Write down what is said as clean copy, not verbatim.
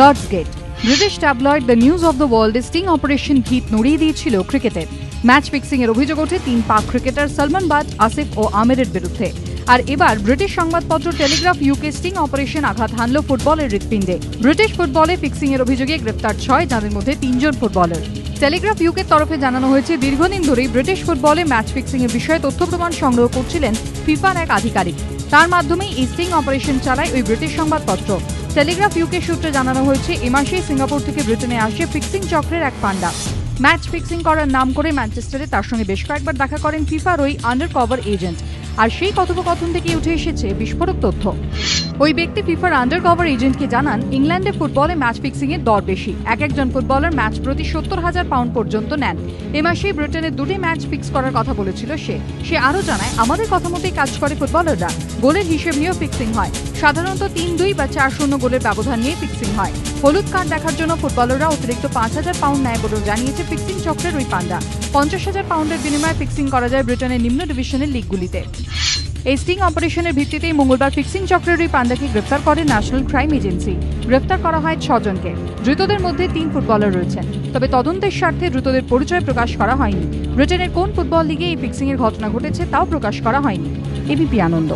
Lords gate. British tabloid the News of the World sting operation ভিত নড়িয়ে দিয়েছিল ক্রিকেটে। ম্যাচ ফিক্সিং এর অভিযোগ ওঠে 3 পাক ক্রিকেটার সলমান বাট, আসিফ ও আমিরের বিরুদ্ধে। আর এবার ব্রিটিশ সংবাদপত্র টেলিগ্রাফ ইউকে স্টিং অপারেশন আঘাত হানল ফুটবলের হৃৎপিণ্ডে। ব্রিটিশ ফুটবলে ফিক্সিং এর অভিযোগে গ্রেফতার 6, যাদের মধ্যে 3 জন ফুটবলার। টেলিগ্রাফ ইউকের তরফে জানানো হয়েছে, দীর্ঘদিন ধরেই ব্রিটিশ ফুটবলে ম্যাচ ফিক্সিং এর বিষয়ে তথ্য প্রমাণ সংগ্রহ করছিলেন ফিফার এক আধিকারিক। তার মাধ্যমেই এই স্টিং অপারেশন চালায় ওই ব্রিটিশ সংবাদপত্র। টেলিগ্রাফ ইউকে সূত্রে জানানো হয়েছে, এ মাসেই সিঙ্গাপুর থেকে ব্রিটেনে আসে ফিক্সিং চক্রের এক পান্ডা। ম্যাচ ফিক্সিং করার নাম করে ম্যানচেস্টারে তার সঙ্গে বেশ কয়েকবার দেখা করেন ফিফার ওই আন্ডার কভার এজেন্ট। আর সেই কথোপকথন থেকে উঠে এসেছে বিস্ফোরক তথ্য। ওই ব্যক্তি ফিফার আন্ডার কভার এজেন্টকে জানান, ইংল্যান্ডে ফুটবলে ম্যাচ ফিক্সিং এর দর বেশি। একজন ফুটবলার ম্যাচ প্রতি 70,000 পাউন্ড পর্যন্ত নেন। এ মাসেই ব্রিটেনে 2টি ম্যাচ ফিক্স করার কথা বলেছিল সে আরও জানায়, আমাদের কথা মতোই কাজ করে ফুটবলাররা। গোলের হিসেব নিয়েও ফিক্সিং হয়। সাধারণত 3-2 বা 4-0 গোলের ব্যবধান নিয়ে ফিক্সিং হয়। হলুদ কার্ড দেখার জন্য ফুটবলাররা অতিরিক্ত 5,000 পাউন্ড নেয় বলেও জানিয়েছে ফিক্সিং চক্রের ওই পান্ডা। 50,000 পাউন্ডের বিনিময়ে ফিক্সিং করা যায় ব্রিটেনের নিম্ন ডিভিশনের লিগগুলিতে। এই স্টিং অপারেশনের ভিত্তিতেই মঙ্গলবার ফিক্সিং চক্রের ওই পান্ডাকে গ্রেফতার করে ন্যাশনাল ক্রাইম এজেন্সি। গ্রেফতার করা হয় 6 জনকে। ধৃতদের মধ্যে 3 ফুটবলার রয়েছেন। তবে তদন্তের স্বার্থে দ্রুতদের পরিচয় প্রকাশ করা হয়নি। ব্রিটেনের কোন ফুটবল লিগে এই ফিক্সিং এর ঘটনা ঘটেছে তাও প্রকাশ করা হয়নি। এবিপি আনন্দ।